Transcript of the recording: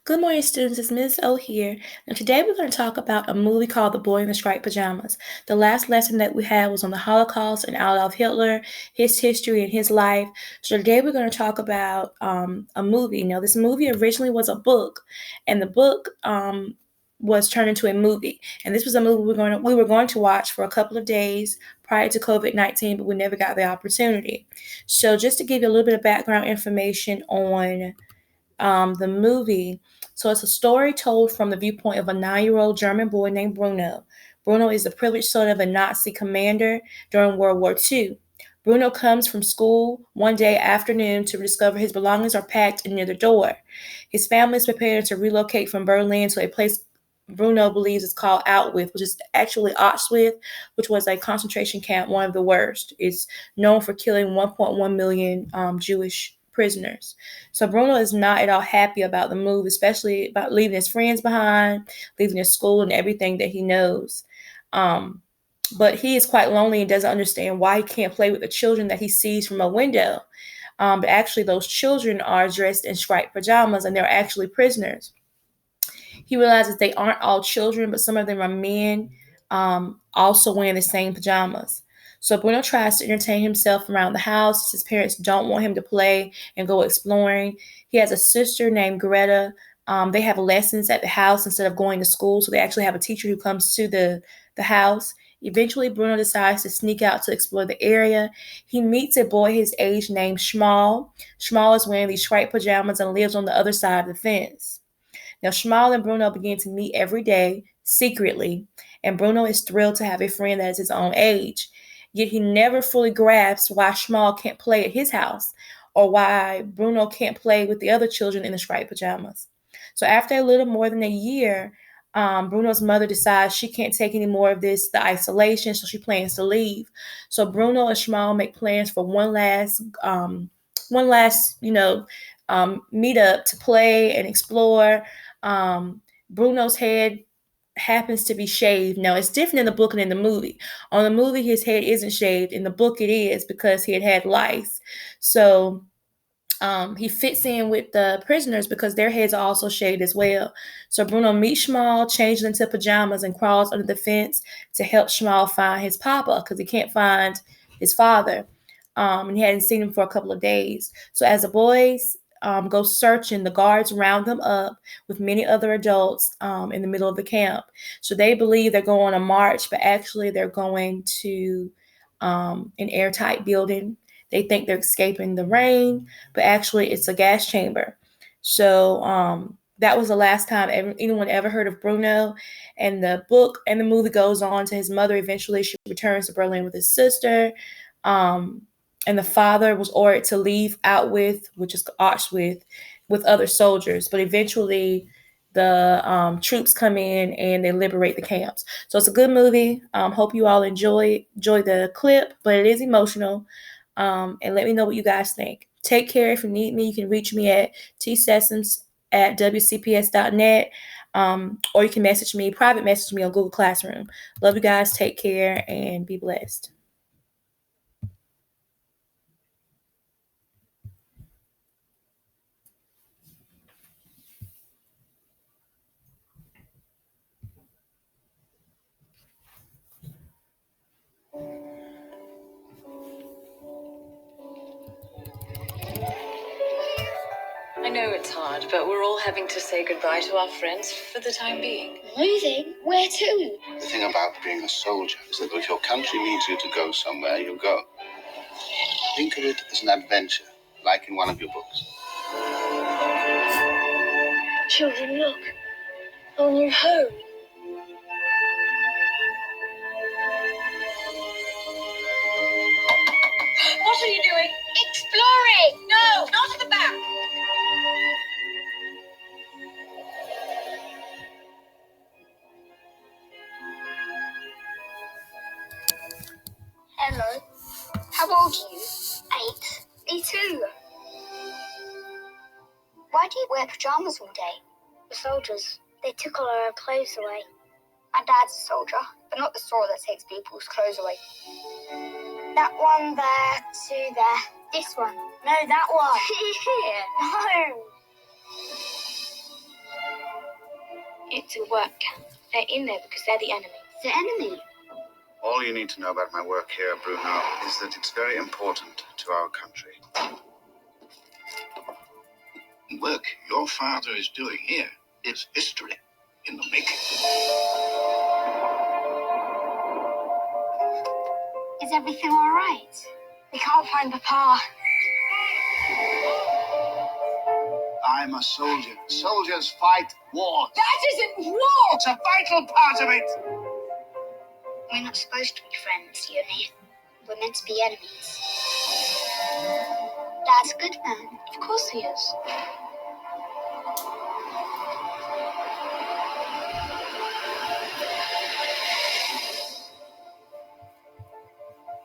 Good morning, students. It's Ms. O here, and today we're going to talk about a movie called The Boy in the Striped Pajamas. The last lesson that we had was on the Holocaust and Adolf Hitler, his history and his life. So today we're going to talk about a movie. Now, this movie originally was a book, and the book was turned into a movie. And this was a movie we were going to watch for a couple of days prior to COVID-19, but we never got the opportunity. So just to give you a little bit of background information on the movie. So it's a story told from the viewpoint of a 9-year-old German boy named Bruno. Bruno is the privileged son of a Nazi commander during World War II. Bruno comes from school one day afternoon to discover his belongings are packed near the door. His family is preparing to relocate from Berlin to a place Bruno believes is called Auschwitz, which is actually Auschwitz, which was a concentration camp, one of the worst. It's known for killing 1.1 million Jewish prisoners. So Bruno is not at all happy about the move, especially about leaving his friends behind, leaving his school and everything that he knows. But he is quite lonely and doesn't understand why he can't play with the children that he sees from a window. But actually, those children are dressed in striped pajamas and they're actually prisoners. He realizes they aren't all children, but some of them are men also wearing the same pajamas. So Bruno tries to entertain himself around the house. His parents don't want him to play and go exploring. He has a sister named Greta. They have lessons at the house instead of going to school, so they actually have a teacher who comes to the house. Eventually, Bruno decides to sneak out to explore the area. He meets a boy his age named Schmal. Schmal is wearing these striped pajamas and lives on the other side of the fence. Now, Schmal and Bruno begin to meet every day secretly, and Bruno is thrilled to have a friend that is his own age. Yet he never fully grasps why Schmal can't play at his house or why Bruno can't play with the other children in the striped pajamas. So after a little more than a year, Bruno's mother decides she can't take any more of the isolation, so she plans to leave. So Bruno and Schmal make plans for meet up to play and explore. Bruno's head happens to be shaved. Now, it's different in the book and in the movie. On the movie, his head isn't shaved. In the book, it is because he had lice. So he fits in with the prisoners because their heads are also shaved as well. So Bruno meets Schmal, changes into pajamas, and crawls under the fence to help Schmal find his papa because he can't find his father. And he hadn't seen him for a couple of days. So as the boys go searching, the guards round them up with many other adults in the middle of the camp. So they believe they're going on a march, but actually they're going to an airtight building. They think they're escaping the rain, but actually it's a gas chamber. So that was the last time anyone ever heard of Bruno. And the book and the movie goes on to his mother. Eventually, she returns to Berlin with his sister. And the father was ordered to leave Auschwitz, which is Auschwitz, with other soldiers. But eventually, the troops come in and they liberate the camps. So it's a good movie. Hope you all enjoy the clip, but it is emotional. And let me know what you guys think. Take care. If you need me, you can reach me at tsessions@wcps.net, or you can private message me on Google Classroom. Love you guys. Take care and be blessed. I know it's hard, but we're all having to say goodbye to our friends for the time being. Moving? Where to? The thing about being a soldier is that if your country needs you to go somewhere, you go. Think of it as an adventure, like in one of your books. Children, look. Our new home. What are you doing? Exploring! No, not at the back. Hello. How old are you? 8. Me too. Why do you wear pajamas all day? The soldiers. They took all our clothes away. My dad's a soldier, but not the sort that takes people's clothes away. That one there, 2 there. This one. No, that one. Here. No. it to work. They're in there because they're the enemy. The enemy? All you need to know about my work here, Bruno, is that it's very important to our country. The work your father is doing here is history in the making. Is everything all right? We can't find Papa. I'm a soldier. Soldiers fight wars. That isn't war! It's a vital part of it. We're not supposed to be friends, you and me. We're meant to be enemies. Dad's a good man. Of course he is.